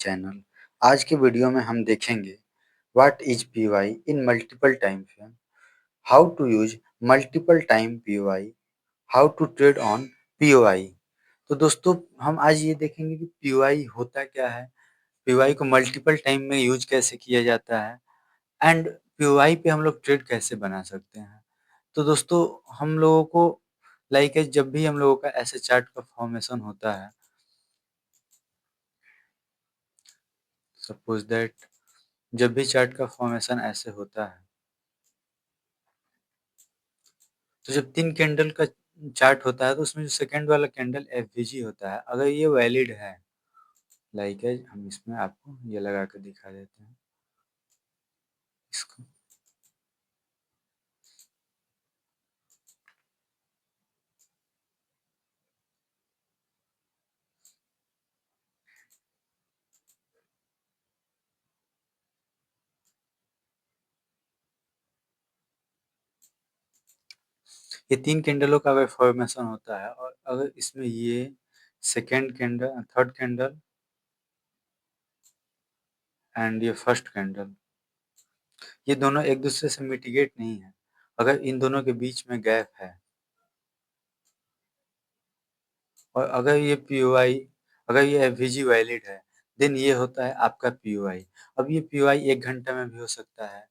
Channel. आज के video में हम देखेंगे what is POI in multiple time frame, how to use multiple time POI, how to trade on POI. तो दोस्तों हम आज ये देखेंगे कि पीओआई होता क्या है, पीओआई को मल्टीपल टाइम में यूज कैसे किया जाता है एंड पीओआई पे हम लोग ट्रेड कैसे बना सकते हैं। तो दोस्तों हम लोगों को जब भी हम लोगों का ऐसे चार्ट का फॉर्मेशन होता है, सपोज दैट जब भी चार्ट का फॉर्मेशन ऐसे होता है, तो जब 3 कैंडल का चार्ट होता है तो उसमें जो सेकंड वाला कैंडल एफवीजी होता है, अगर ये वैलिड है, हम इसमें आपको ये लगा कर दिखा देते हैं इसको। ये 3 कैंडलों का अगर फॉर्मेशन होता है और अगर इसमें ये second candle, third candle and ये फर्स्ट कैंडल, ये दोनों एक दूसरे से मिटिगेट नहीं है, अगर इन दोनों के बीच में गैप है और अगर ये पीओआई, अगर ये एफवीजी वैलिड है, देन ये होता है आपका पीओआई। अब ये पीओआई 1 घंटा में भी हो सकता है,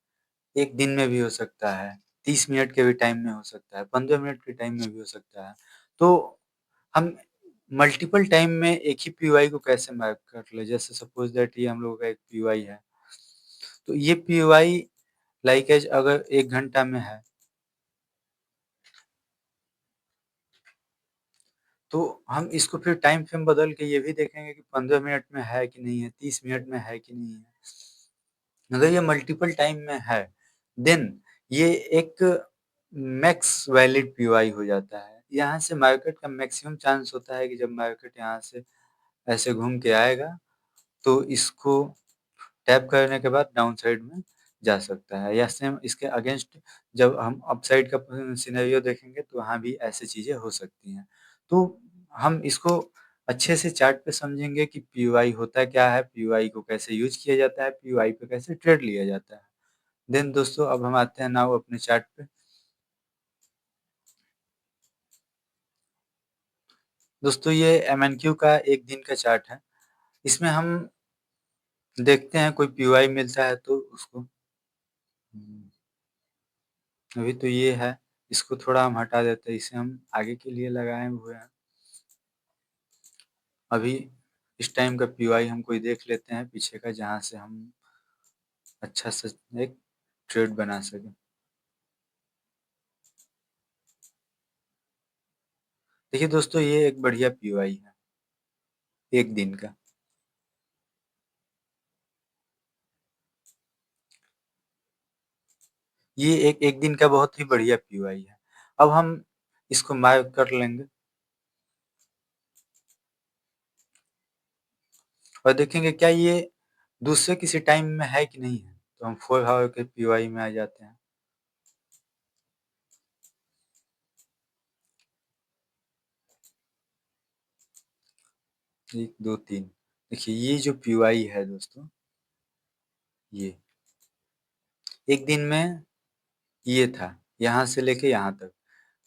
1 दिन में भी हो सकता है, 30 मिनट के भी टाइम में हो सकता है, 15 मिनट के टाइम में भी हो सकता है। तो हम मल्टीपल टाइम में एक ही पीओआई को कैसे मार्क कर ले, जैसे सपोज दैट ये हम लोगों का एक पीओआई है, तो ये पीओआई एज अगर 1 घंटा में है, तो हम इसको फिर टाइम फ्रेम बदल के ये भी देखेंगे कि 15 मिनट में है कि नहीं है, 30 मिनट में है कि नहीं है। अगर ये मल्टीपल टाइम में है, देन ये एक मैक्स वैलिड पीओआई हो जाता है। यहाँ से मार्केट का मैक्सिमम चांस होता है कि जब मार्केट यहाँ से ऐसे घूम के आएगा, तो इसको टैप करने के बाद डाउन साइड में जा सकता है, या सेम इसके अगेंस्ट जब हम अपसाइड का सिनेरियो देखेंगे तो वहाँ भी ऐसी चीजें हो सकती हैं। तो हम इसको अच्छे से चार्ट पे समझेंगे कि पीओआई होता क्या है, पीओआई को कैसे यूज किया जाता है, पीओआई पे कैसे ट्रेड लिया जाता है। देन दोस्तों अब हम आते हैं नाउ अपने चार्ट पे। दोस्तों ये एमएनक्यू का 1 दिन का चार्ट है। इसमें हम देखते हैं कोई पीओआई मिलता है तो उसको, अभी तो ये है, इसको थोड़ा हम हटा देते हैं, इसे हम आगे के लिए लगाए हुए हैं। अभी इस टाइम का पीओआई हम कोई देख लेते हैं पीछे का, जहाँ से हम अच्छा से एक ट्रेड बना सकें। देखिए दोस्तों ये एक बढ़िया पीओआई है 1 दिन का। ये एक दिन का बहुत ही बढ़िया पीओआई है। अब हम इसको मार्क कर लेंगे और देखेंगे क्या ये दूसरे किसी टाइम में है कि नहीं है। तो हम 4 आवर के पीओआई में आ जाते हैं। 1 2 3, देखिए ये जो पीओआई है दोस्तों, ये 1 दिन में ये था, यहाँ से लेके यहाँ तक।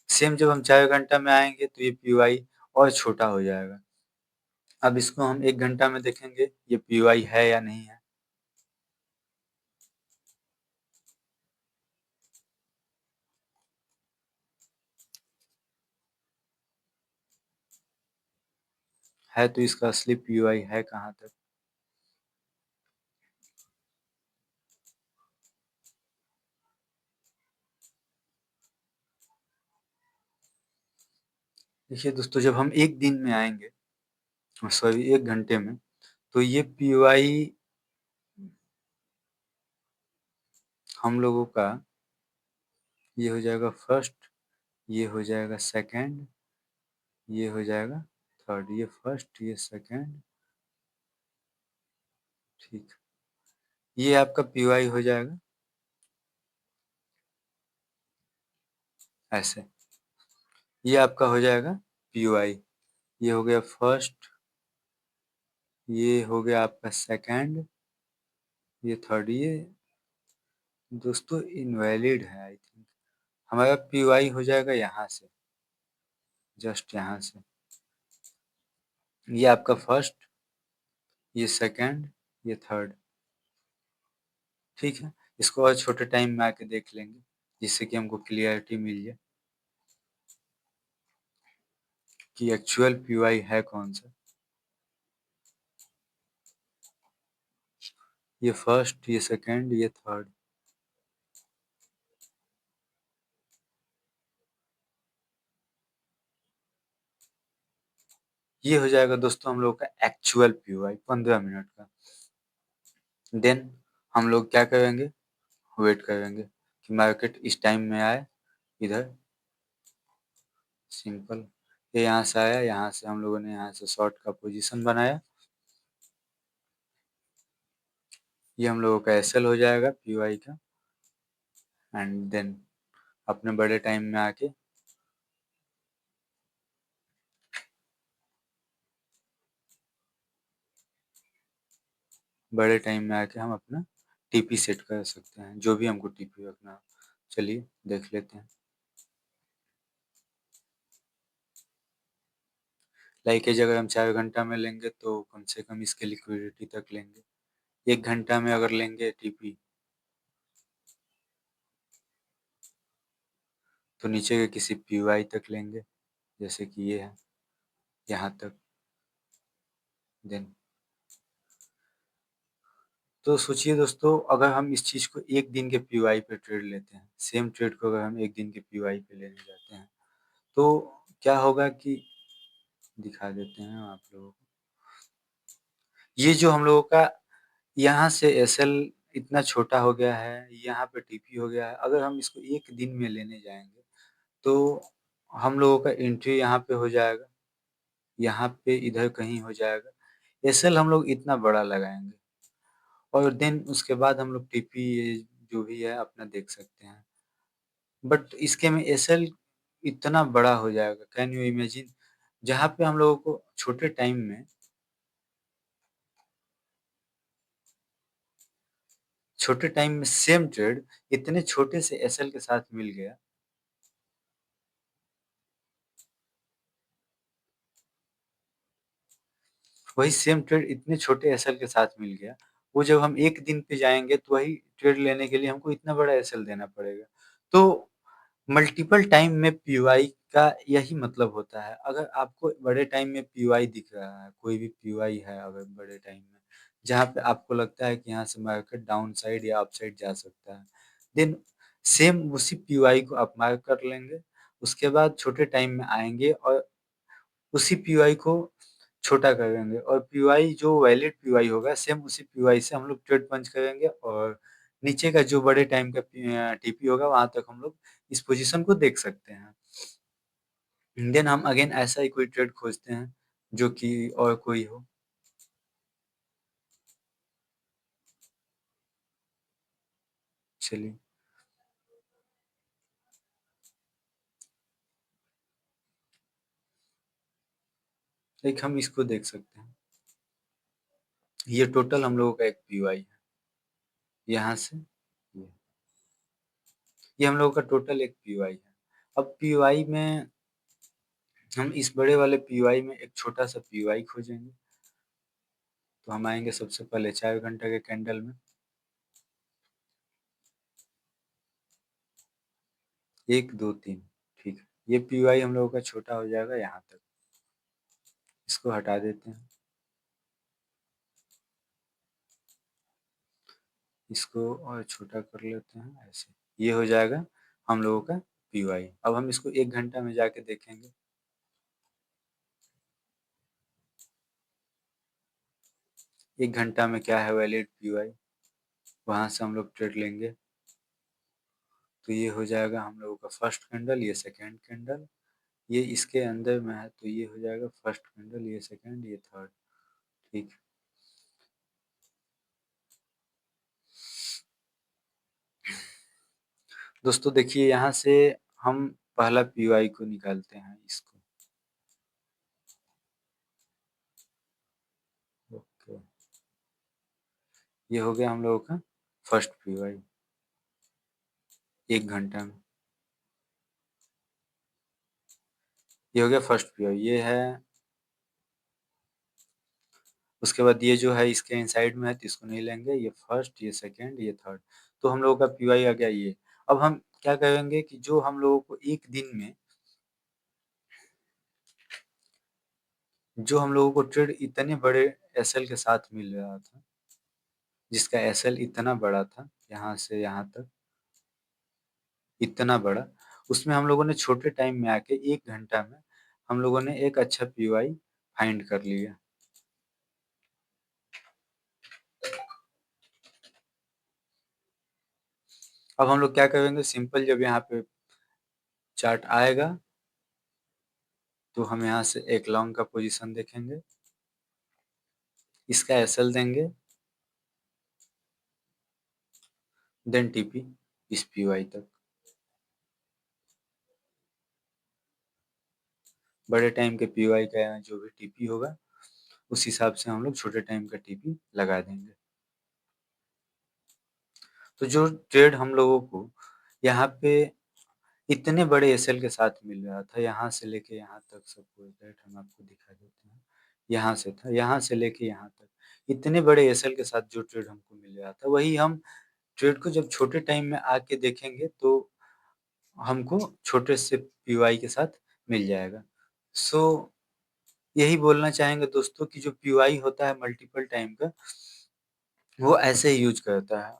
सेम जब हम 4 घंटा में आएंगे तो ये पीओआई और छोटा हो जाएगा। अब इसको हम 1 घंटा में देखेंगे ये पीओआई है या नहीं है। है तो इसका असली पीओआई है कहाँ तक। देखिए दोस्तों जब हम 1 दिन में आएंगे, सॉरी 1 घंटे में, तो ये पीओआई हम लोगों का ये हो जाएगा फर्स्ट, ये हो जाएगा सेकंड, ये हो जाएगा थर्ड, ये फर्स्ट, ये सेकंड, ठीक, ये आपका पीओआई हो जाएगा ऐसे। ये आपका हो जाएगा पीओआई। ये हो गया फर्स्ट, ये हो गया आपका सेकंड, ये थर्ड, ये दोस्तों इनवैलिड है आई थिंक। हमारा पी हो जाएगा यहाँ से, जस्ट यहाँ से। ये आपका फर्स्ट, ये सेकंड, ये थर्ड। ठीक है, इसको और छोटे टाइम में आके देख लेंगे जिससे कि हमको क्लियरिटी मिल जाए कि एक्चुअल पी है कौन सा। ये फर्स्ट, ये सेकंड, ये थर्ड। ये हो जाएगा दोस्तों हम लोग का एक्चुअल पी 15 मिनट का। देन हम लोग क्या करेंगे, वेट करेंगे कि मार्केट इस टाइम में आए इधर। सिंपल, ये यहाँ से आया, यहाँ से हम लोगों ने यहाँ से शॉर्ट का पोजीशन बनाया। ये हम लोगों का एसएल हो जाएगा पी का। एंड देन अपने बड़े टाइम में आके हम अपना टीपी सेट कर सकते हैं, जो भी हमको टीपी रखना हो। चलिए देख लेते हैं। लाइक एज अगर हम 4 घंटा में लेंगे तो कम से कम इसके लिक्विडिटी तक लेंगे। 1 घंटा में अगर लेंगे टीपी तो नीचे के किसी पी तक लेंगे, जैसे कि ये है यहाँ तक। देन तो सोचिए दोस्तों, अगर हम इस चीज़ को एक दिन के पी पे ट्रेड लेते हैं, सेम ट्रेड को अगर हम एक दिन के पी पे लेने जाते हैं तो क्या होगा कि दिखा देते हैं आप लोगों को। ये जो हम लोगों का यहाँ से एसएल इतना छोटा हो गया है, यहाँ पे टीपी हो गया है। अगर हम इसको एक दिन में लेने जाएंगे तो हम लोगों का एंट्री यहाँ पे हो जाएगा, यहाँ पे इधर कहीं हो जाएगा। एसएल हम लोग इतना बड़ा लगाएंगे और देन उसके बाद हम लोग टीपी जो भी है अपना देख सकते हैं। बट इसके में एसएल इतना बड़ा हो जाएगा, कैन यू इमेजिन, जहाँ पे हम लोगों को छोटे टाइम में सेम ट्रेड इतने छोटे से एसएल के साथ मिल गया। वही सेम ट्रेड इतने छोटे एसएल के साथ मिल गया। वो जब हम एक दिन पे जाएंगे तो वही ट्रेड लेने के लिए हमको इतना बड़ा एसएल देना पड़ेगा। तो मल्टीपल टाइम में पीवाई का यही मतलब होता है। अगर आपको बड़े टाइम में पीवाई दिख रहा है, कोई भी पीवाई है अगर बड़े टाइम में, जहाँ पे आपको लगता है कि यहाँ से मार्केट डाउन साइड या अप साइड जा सकता है, देन सेम उसी पीवाई को आप मार्क कर लेंगे। उसके बाद छोटे टाइम में आएंगे और उसी पीवाई को छोटा करेंगे और पीवाई जो वैलिड पीवाई होगा सेम उसी पीवाई से हम लोग ट्रेड पंच करेंगे और नीचे का जो बड़े टाइम का टीपी होगा वहां तक हम लोग इस पोजीशन को देख सकते हैं। देन हम अगेन ऐसा ही कोई ट्रेड खोजते हैं जो कि और कोई हो। चलिए, एक हम इसको देख सकते हैं। ये टोटल हम लोगों का एक पीवाई है, यहाँ से ये हम लोगों का टोटल एक पीवाई है। अब पीवाई में हम इस बड़े वाले पीवाई में एक छोटा सा पीवाई खोजेंगे। तो हम आएंगे सबसे पहले 4 घंटा के कैंडल में, 1 2 3। ठीक है, ये पीवाई हम लोगों का छोटा हो जाएगा यहाँ तक। इसको हटा देते हैं, इसको और छोटा कर लेते हैं ऐसे। ये हो जाएगा हम लोगों का पीवाई। अब हम इसको 1 घंटा में जाके देखेंगे। 1 घंटा में क्या है वैलिड पीवाई, वहां से हम लोग ट्रेड लेंगे। तो ये हो जाएगा हम लोगों का फर्स्ट कैंडल, ये सेकेंड कैंडल, ये इसके अंदर में है तो ये हो जाएगा फर्स्ट कैंडल, ये सेकेंड, ये थर्ड। ठीक, दोस्तों देखिए यहाँ से हम पहला पीवाई को निकालते हैं इसको। ये हो गया हम लोगों का फर्स्ट पीवाई 1 घंटा में। ये हो गया फर्स्ट पीवाई, ये है। उसके बाद ये जो है इसके इनसाइड में है तो इसको नहीं लेंगे, ये फर्स्ट, ये सेकंड, ये थर्ड। तो हम लोगों का पीवाई आ गया ये। अब हम क्या करेंगे कि जो हम लोगों को एक दिन में जो हम लोगों को ट्रेड इतने बड़े एसएल के साथ मिल रहा था, जिसका एसएल इतना बड़ा था, यहाँ से यहाँ तक इतना बड़ा, उसमें हम लोगों ने छोटे टाइम में आके 1 घंटा में हम लोगों ने एक अच्छा पीवाई फाइंड कर लिया। अब हम लोग क्या करेंगे, सिंपल, जब यहाँ पे चार्ट आएगा तो हम यहाँ से एक लॉन्ग का पोजीशन देखेंगे, इसका एसएल देंगे, देन टीपी इस पीवाई तक। बड़े टाइम के पीवाई का जो भी टीपी होगा उस हिसाब से हम लोग छोटे टाइम का टीपी लगा देंगे। तो जो ट्रेड हम लोगों को यहाँ पे इतने बड़े एसएल के साथ मिल रहा था, यहाँ से लेके यहाँ तक, सपोज दैट हम आपको दिखा देते हैं, यहाँ से था, यहाँ से लेके यहाँ तक इतने बड़े एसएल के साथ जो ट्रेड हमको मिल रहा था, वही हम ट्रेड को जब छोटे टाइम में आके देखेंगे तो हमको छोटे से पीवाई के साथ मिल जाएगा। सो यही बोलना चाहेंगे दोस्तों कि जो पीवाई होता है मल्टीपल टाइम का, वो ऐसे ही यूज करता है।